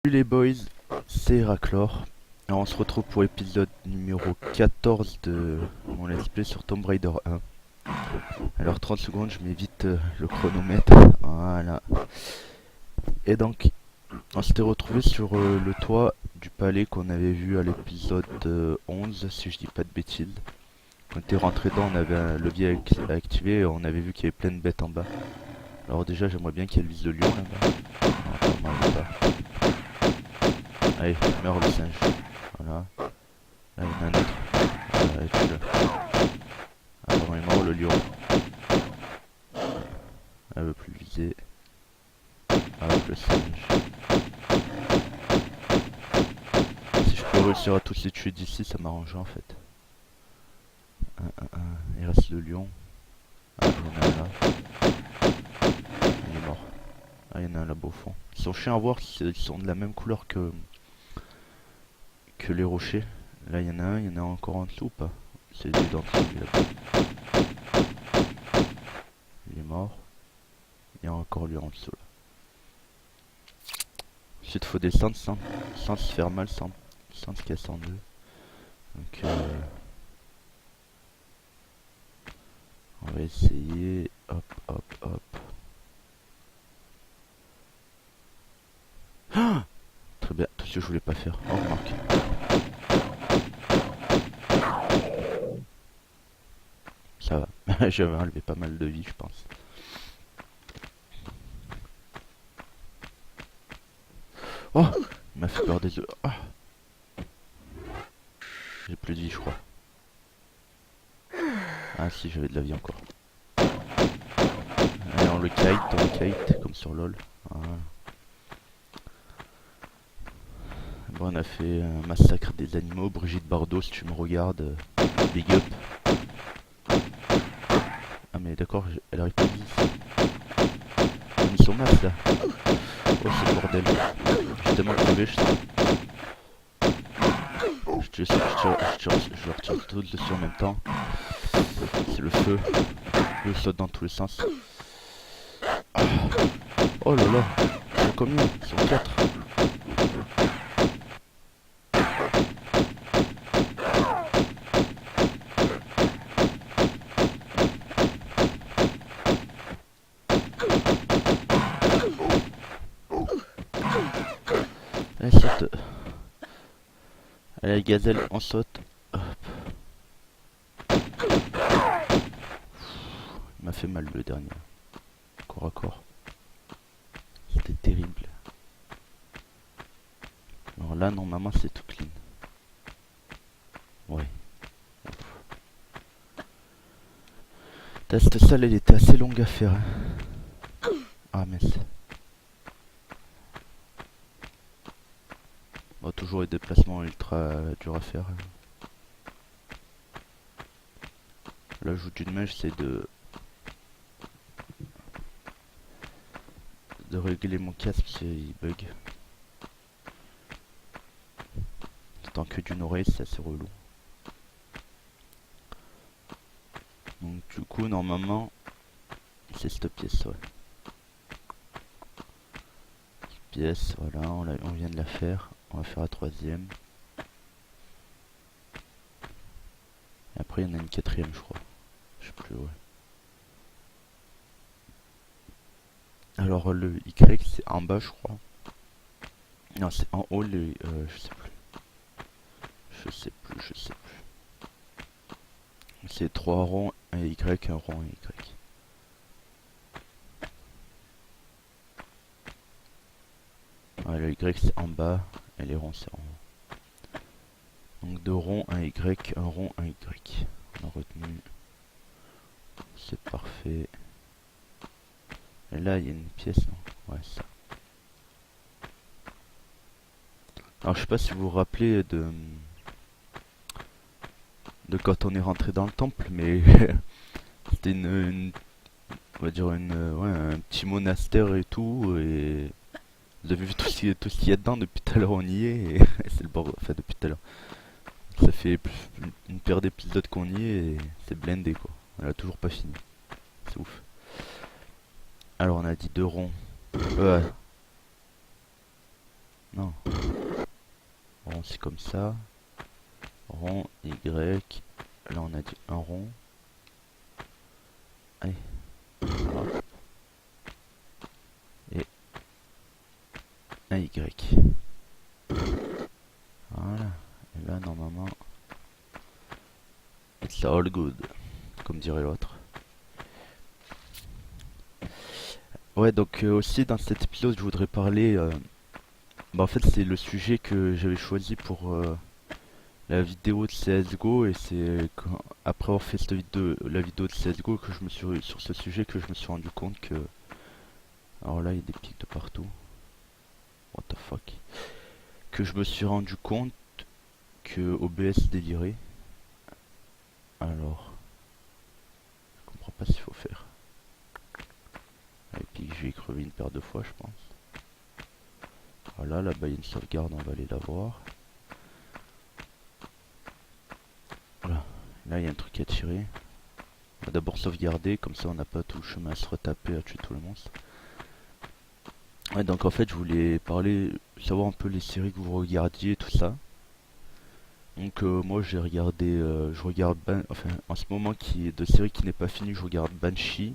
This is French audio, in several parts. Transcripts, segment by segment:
Salut les boys, c'est Heraclore. Alors on se retrouve pour l'épisode numéro 14 de mon let's play sur Tomb Raider 1. Alors 30 secondes, je mets vite le chronomètre. Voilà. Et donc, on s'était retrouvé sur le toit du palais qu'on avait vu à l'épisode 11, si je dis pas de bêtises. On était rentré dedans, on avait un levier activé et on avait vu qu'il y avait plein de bêtes en bas. Alors déjà, j'aimerais bien qu'il y ait le vis de lion là-bas. Non, pas mal, pas. Allez, meurs le singe. Voilà. Là, il y en a un autre. Voilà, tue-le. Alors, il est mort le lion. Elle veut plus viser. Avec le singe. Si je peux réussir à tous les tuer d'ici, ça m'arrange en fait. Il reste le lion. Ah, il y en a un là. Il est mort. Ah, il y en a un là-bas au fond. Ils sont chiants à voir, ils sont de la même couleur que les rochers. Là, il y en a un, il y en a encore en dessous ou pas? C'est lui dans celui là-bas. Il est mort. Il y a encore lui en dessous là. Ensuite, faut descendre sans se faire mal, sans se casser en deux. Donc, on va essayer. Hop, hop, hop. Ah, très bien, tout ce que je voulais pas faire. Oh, remarque. Ça va. J'avais enlevé pas mal de vie, je pense. Oh, il m'a fait peur des œufs. Ah. J'ai plus de vie, je crois. Ah si, j'avais de la vie encore. Allez, on le kite, comme sur LoL. Voilà. Bon, on a fait un massacre des animaux. Brigitte Bardot, si tu me regardes, big up. Ah mais d'accord, elle arrive pas ici. Elle a mis son masque là. Oh, c'est le bordel. J'ai tellement crevé, je sens. Je leur tire tout dessus en même temps. C'est le feu. Le saute dans tous les sens. Ah. Oh là là. Ils sont combien? Ils sont 4. Allez, saute. Allez, gazelle, on saute. Hop. Il m'a fait mal le dernier. Corps à corps. C'était terrible. Alors là, normalement, c'est tout clean. Ouais. Cette salle, elle était assez longue à faire. Hein. Ah, mince. Bon, toujours les déplacements ultra durs à faire. L'ajout d'une main, j'essaie de régler mon casque parce qu'il bug. Tant que d'une oreille, c'est assez relou. Donc du coup, normalement, c'est cette pièce, ouais. Cette pièce, voilà, on vient de la faire. On va faire la troisième. Et après, il y en a une quatrième, je crois. Je sais plus, ouais. Alors le Y, c'est en bas, je crois. Non, c'est en haut, je sais plus. Je sais plus. C'est 3 ronds, un Y, un rond, un Y. Ouais, le Y c'est en bas, et les ronds c'est en haut. Donc 2 ronds, un Y, un rond, un Y. On a retenu. C'est parfait. Et là, il y a une pièce, non? Ouais, ça. Alors, je sais pas si vous vous rappelez de quand on est rentré dans le temple, mais c'était on va dire ouais, un petit monastère et tout, et vous avez vu tout ce qu'il y a dedans depuis tout à l'heure, on y est, et c'est le bord, enfin depuis tout à l'heure. Ça fait une paire d'épisodes qu'on y est, et c'est blindé quoi. On a toujours pas fini. C'est ouf. Alors on a dit 2 ronds. Ouais. Non. Rond, c'est comme ça. Rond, Y. Là, on a dit un rond. Allez. Hop. Et un Y. Voilà. Et là, normalement, it's all good. Comme dirait l'autre. Ouais, donc aussi dans cet épisode, je voudrais parler. Bah, en fait, c'est le sujet que j'avais choisi pour la vidéo de CSGO. Et c'est après avoir fait cette vidéo, la vidéo de CSGO que je me suis sur ce sujet que je me suis rendu compte que. Alors là, il y a des pics de partout. What the fuck. Que je me suis rendu compte que OBS délirait. Alors, je comprends pas ce qu'il faut faire. Et puis je vais y crever une paire de fois, je pense. Voilà, là-bas il y a une sauvegarde, on va aller la voir. Voilà, là il y a un truc à tirer. On va d'abord sauvegarder, comme ça on n'a pas tout le chemin à se retaper, à tuer tout le monstre. Ouais, donc en fait je voulais parler, savoir un peu les séries que vous regardiez, tout ça. Donc moi j'ai regardé, je regarde, enfin en ce moment de série qui n'est pas finie, je regarde Banshee.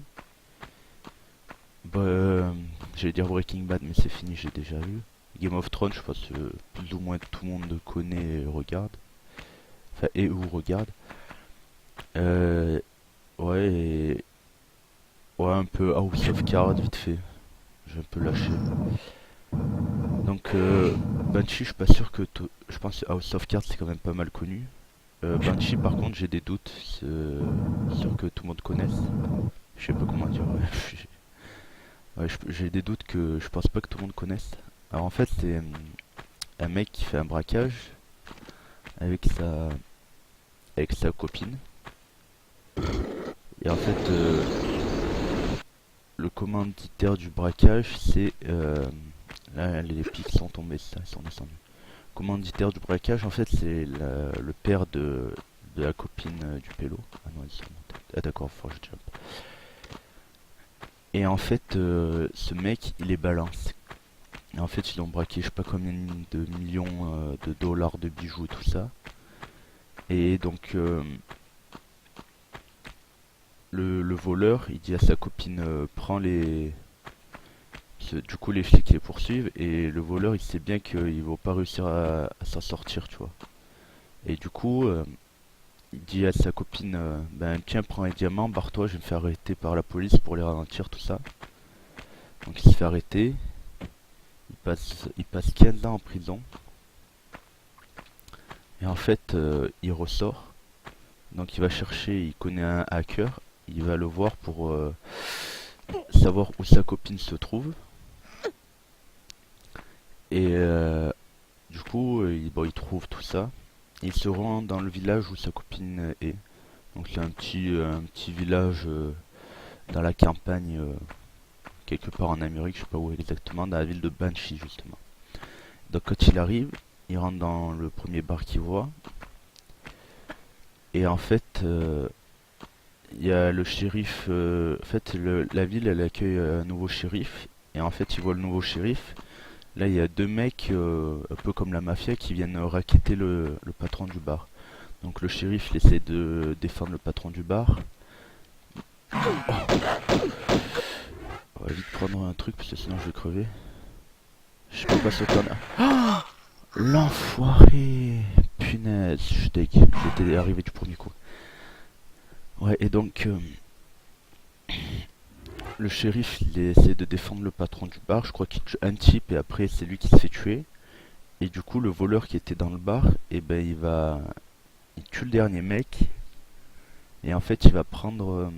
Bah, j'allais dire Breaking Bad, mais c'est fini, j'ai déjà vu. Game of Thrones, je pense que plus ou moins tout le monde connaît et regarde. Enfin, et ou regarde. Euh, ouais, ouais, un peu House of Cards, vite fait. J'ai un peu lâché. Donc, Banshee, je suis pas sûr que. Je pense que House of Cards, c'est quand même pas mal connu. Banshee, par contre, j'ai des doutes sur que tout le monde connaisse. Je sais pas comment dire. Ouais. Ouais, j'ai des doutes que je pense pas que tout le monde connaisse. Alors, en fait, c'est un mec qui fait un braquage avec sa copine. Et en fait, le commanditaire du braquage, c'est... là, les pics sont tombés, ça, ils sont descendus. Le commanditaire du braquage, en fait, c'est le père de la copine du pélo. Ah non, ils sont montés. Ah d'accord, faut que je jump. Et en fait, ce mec, il les balance. Et en fait, ils ont braqué je sais pas combien de millions de dollars de bijoux et tout ça. Et donc, le voleur, il dit à sa copine, prends les... Du coup, les flics les poursuivent et le voleur, il sait bien qu'ils vont pas réussir à s'en sortir, tu vois. Et du coup, il dit à sa copine, ben tiens, prends les diamants, barre-toi, je vais me faire arrêter par la police pour les ralentir, tout ça. Donc il se fait arrêter, il passe 15 ans en prison. Et en fait, il ressort. Donc il va chercher, il connaît un hacker, il va le voir pour savoir où sa copine se trouve. Et du coup, bon, il trouve tout ça. Et il se rend dans le village où sa copine est. Donc c'est un petit village dans la campagne, quelque part en Amérique, je sais pas où exactement, dans la ville de Banshee justement. Donc quand il arrive, il rentre dans le premier bar qu'il voit. Et en fait, il y a le shérif. En fait, la ville, elle accueille un nouveau shérif. Et en fait, il voit le nouveau shérif. Là, il y a deux mecs, un peu comme la mafia, qui viennent racketter le patron du bar. Donc le shérif il essaie de défendre le patron du bar. On va vite prendre un truc parce que sinon je vais crever. Je sais pas sauter en... Ah, l'enfoiré. Punaise, je suis deg. J'étais arrivé du premier coup. Ouais, et donc le shérif il essaie de défendre le patron du bar. Je crois qu'il tue un type et après c'est lui qui se fait tuer. Et du coup le voleur qui était dans le bar, et ben il tue le dernier mec. Et en fait il va prendre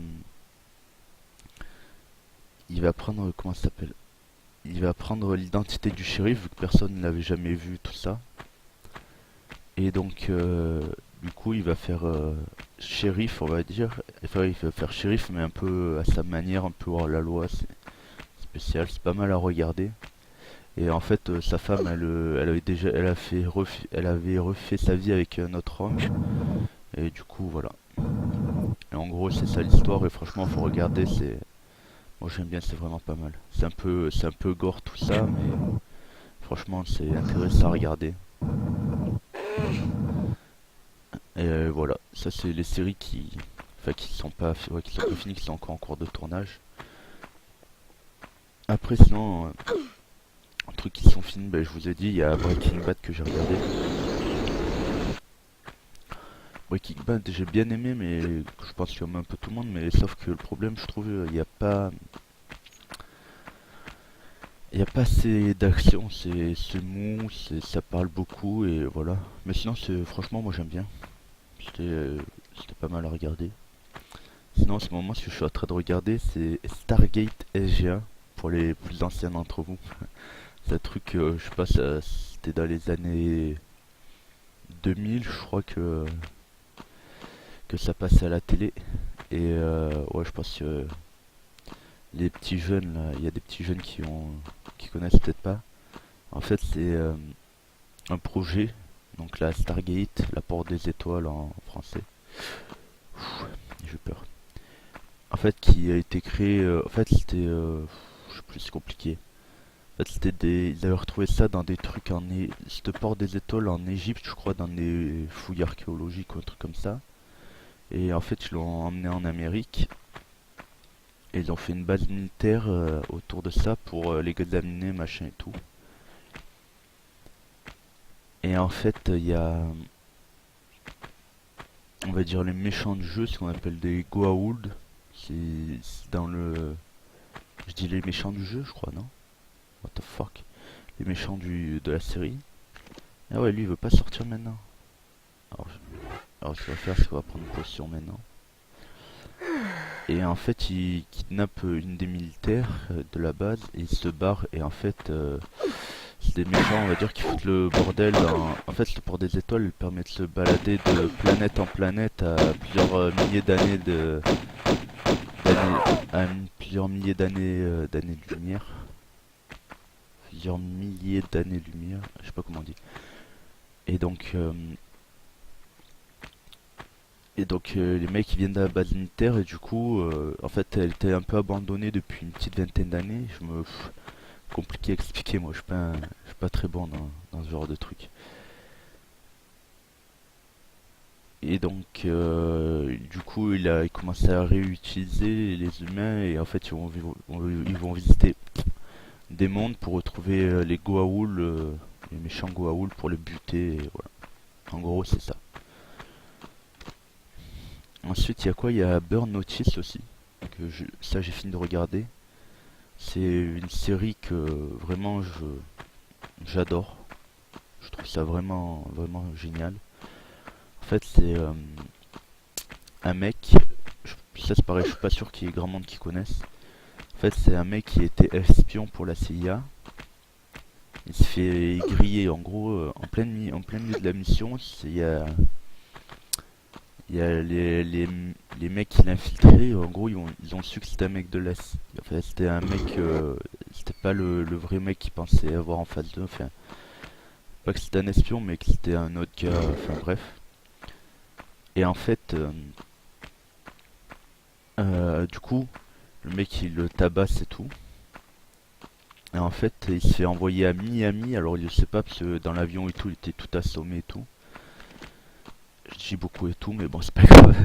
comment ça s'appelle, il va prendre l'identité du shérif vu que personne ne l'avait jamais vu, tout ça. Et donc, du coup, il va faire shérif, on va dire. Enfin, il va faire shérif, mais un peu à sa manière, un peu hors la loi. C'est spécial, c'est pas mal à regarder. Et en fait, sa femme, elle avait déjà, elle avait refait sa vie avec un autre homme. Et du coup, voilà. Et en gros, c'est ça l'histoire. Et franchement, faut regarder. Moi, j'aime bien, c'est vraiment pas mal. C'est un peu gore tout ça, mais Franchement, c'est intéressant à regarder. Et voilà, ça c'est les séries enfin, qui sont pas, ouais, qui sont pas finies, qui sont encore en cours de tournage. Après, sinon, un truc qui sont finis, ben, je vous ai dit, il y a Breaking Bad que j'ai regardé. Breaking Bad, j'ai bien aimé, mais je pense qu'il y a un peu tout le monde, mais sauf que le problème, je trouve, il y a pas assez d'action, c'est mou, ça parle beaucoup et voilà. Mais sinon, franchement, moi j'aime bien. C'était pas mal à regarder. Sinon, en ce moment, ce que je suis en train de regarder, c'est Stargate SG1 pour les plus anciens d'entre vous. C'est un truc, je sais pas, c'était dans les années 2000, je crois que ça passait à la télé. Et ouais, je pense que les petits jeunes, là, il y a des petits jeunes qui connaissent peut-être pas. En fait, c'est un projet, donc la Stargate, la porte des étoiles en français. J'ai peur. En fait, qui a été créé, en fait, c'était, je sais plus, c'est compliqué. En fait, ils avaient retrouvé ça dans des trucs cette porte des étoiles en Égypte, je crois, dans des fouilles archéologiques ou un truc comme ça. Et en fait, ils l'ont emmené en Amérique. Et ils ont fait une base militaire autour de ça pour les examiner, machin et tout. Et en fait, il y a, on va dire, les méchants du jeu, ce qu'on appelle des Goa'uld. C'est dans le... Je dis les méchants du jeu, je crois, non? What the fuck? Les méchants de la série. Ah ouais, lui, il veut pas sortir maintenant. Alors, ce qu'il va faire, c'est qu'il va prendre une potion maintenant. Et en fait, il kidnappe une des militaires de la base et il se barre. Et en fait, c'est des méchants, on va dire, qui foutent le bordel. En fait, le port des étoiles permet de se balader de planète en planète à plusieurs milliers d'années plusieurs milliers d'années de lumière. Plusieurs milliers d'années-lumière, je sais pas comment on dit. Et donc, les mecs ils viennent de la base militaire et du coup, en fait, elle était un peu abandonnée depuis une petite vingtaine d'années. Compliqué à expliquer, moi, je suis pas très bon dans ce genre de truc. Et donc, du coup, il commençait à réutiliser les humains et en fait, ils vont visiter des mondes pour retrouver les Goa'uld, les méchants Goa'uld pour les buter. Et voilà. En gros, c'est ça. Ensuite, il y a quoi? Il y a Burn Notice aussi. Ça, j'ai fini de regarder. C'est une série que vraiment j'adore. Je trouve ça vraiment, vraiment génial. En fait, c'est un mec. Ça, c'est pareil, je suis pas sûr qu'il y ait grand monde qui connaisse. En fait, c'est un mec qui était espion pour la CIA. Il se fait griller en gros en plein milieu de la mission. Il y a les mecs qui l'infiltraient, en gros ils ont su que c'était un mec de la... Enfin c'était un mec, c'était pas le vrai mec qu'ils pensaient avoir en face d'eux, enfin pas que c'était un espion mais que c'était un autre gars, enfin bref. Et en fait, du coup, le mec il le tabasse et tout. Et en fait il se fait envoyer à Miami, alors je sais pas parce que dans l'avion et tout il était tout assommé et tout. Je dis beaucoup et tout mais bon c'est pas grave.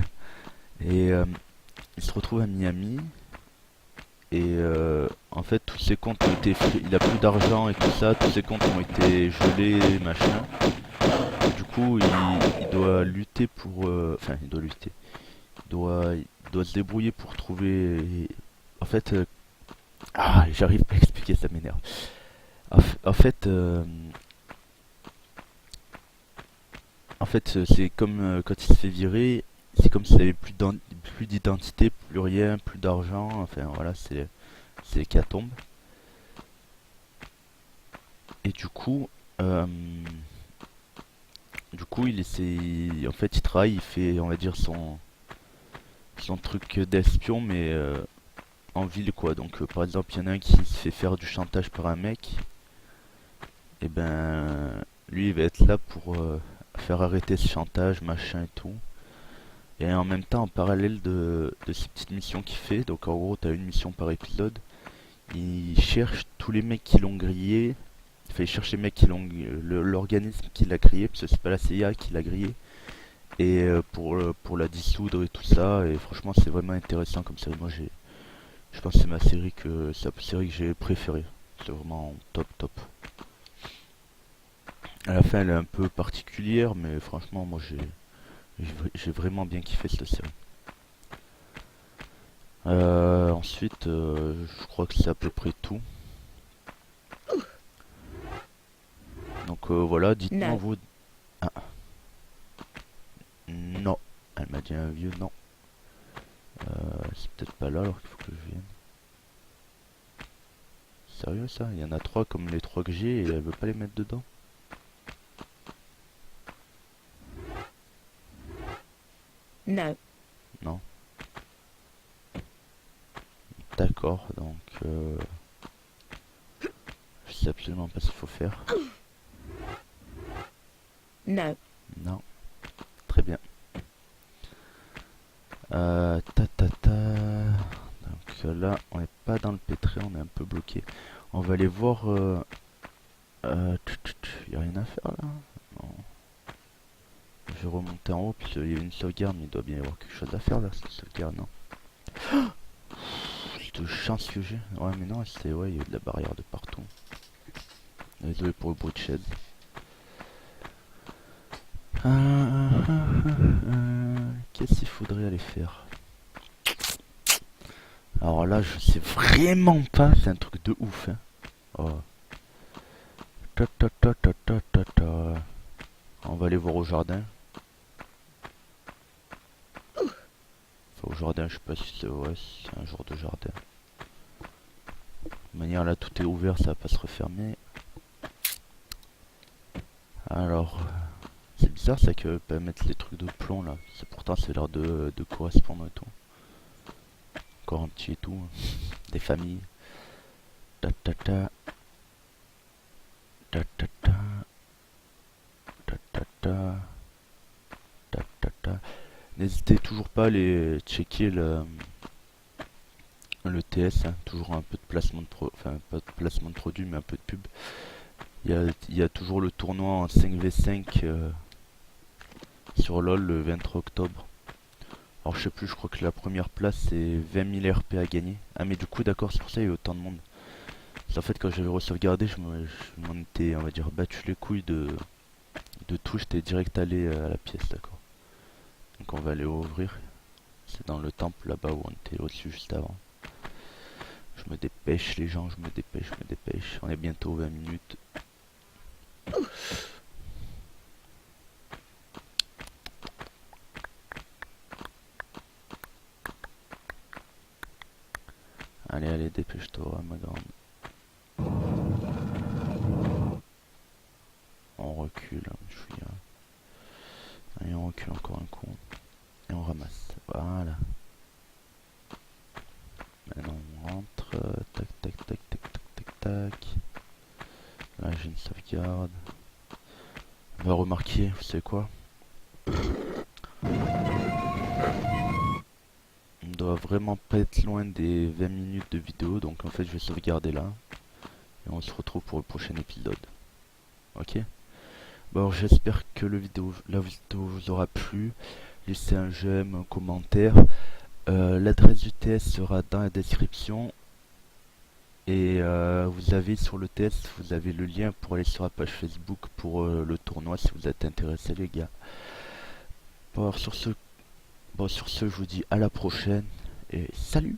Et il se retrouve à Miami. Et en fait, tous ses comptes ont été... Il a plus d'argent et tout ça, tous ses comptes ont été gelés, machin. Du coup, il doit lutter pour... Enfin, il doit lutter. Il doit se débrouiller pour trouver... En fait... j'arrive pas à expliquer, ça m'énerve. En fait... c'est comme quand il se fait virer, c'est comme s'il avait plus d'identité, plus rien, plus d'argent. Enfin, voilà, c'est l'hécatombe. Et euh, du coup, il essaie, en fait, il travaille, il fait, on va dire, son truc d'espion, mais en ville, quoi. Donc, par exemple, il y en a un qui se fait faire du chantage par un mec, et ben, lui, il va être là pour faire arrêter ce chantage, machin et tout. Et en même temps, en parallèle de ces petites missions qu'il fait, donc en gros, t'as une mission par épisode, il cherche tous les mecs qui l'ont grillé, Il fallait chercher les mecs qui l'ont, l'organisme qui l'a créé, parce que c'est pas la CIA qui l'a grillé, et pour la dissoudre et tout ça. Et franchement, c'est vraiment intéressant comme série. Moi, je pense que c'est la série que j'ai préférée. C'est vraiment top, top. À la fin, elle est un peu particulière, mais franchement, moi, j'ai vraiment bien kiffé cette série. Ensuite, je crois que c'est à peu près tout. Donc voilà, dites-moi No. vous. Ah, non, elle m'a dit un vieux non. C'est peut-être pas là alors qu'il faut que je vienne. Sérieux ça? Il y en a trois comme les trois que j'ai et elle veut pas les mettre dedans? No. Non. D'accord, donc je sais absolument pas ce qu'il faut faire. No. Non. Très bien. Ta ta ta. Donc là, on n'est pas dans le pétré, on est un peu bloqué. On va aller voir. Y a rien à faire là? Non. Je vais remonter en haut, puis il y a une sauvegarde, mais il doit bien y avoir quelque chose à faire là, cette sauvegarde, non? De chance que j'ai. Ouais, mais non, c'est. Ouais, il y a de la barrière de partout. Désolé pour le bruit de chaise. Qu'est-ce qu'il faudrait aller faire? Alors là, je sais vraiment pas. C'est un truc de ouf. Hein. Oh. Ta, ta, ta, ta, ta, ta, ta. On va aller voir au jardin. Enfin, au jardin, je sais pas si c'est. Ouais, c'est un genre de jardin. De toute manière, là, tout est ouvert, ça va pas se refermer. Alors, c'est bizarre ça que pas mettre les trucs de plomb là. Pourtant, c'est l'air de correspondre et tout. Encore un petit et tout. Des familles. Ta ta ta. Ta ta ta. Ta ta ta. Ta ta ta. N'hésitez toujours pas à aller checker le TS, hein. Toujours un peu de placement de enfin pas de placement de produit mais un peu de pub. Il y a toujours le tournoi en 5v5 sur LoL le 23 octobre. Alors je sais plus, je crois que la première place c'est 20 000 RP à gagner. Ah mais du coup d'accord, c'est pour ça qu'il y a autant de monde. En fait quand j'avais re-sauvegardé, je m'en étais, on va dire, battu les couilles de tout, j'étais direct allé à la pièce, d'accord. Donc on va aller ouvrir. C'est dans le temple là-bas où on était au-dessus juste avant. Je me dépêche les gens, je me dépêche, je me dépêche. On est bientôt 20 minutes. Allez, allez, dépêche-toi, ma grande. On recule, je suis là. Allez, on recule encore un coup. Et on ramasse. Voilà. Maintenant on rentre. Tac, tac, tac, tac, tac, tac, tac. Là j'ai une sauvegarde. On va remarquer, vous savez quoi? On doit vraiment pas être loin des 20 minutes de vidéo. Donc en fait je vais sauvegarder là. Et on se retrouve pour le prochain épisode. Ok? Bon, j'espère que la vidéo vous aura plu. Laissez un j'aime, un commentaire. L'adresse du TS sera dans la description. Et vous avez sur le TS, vous avez le lien pour aller sur la page Facebook pour le tournoi si vous êtes intéressés les gars. Bon, sur ce, je vous dis à la prochaine et salut!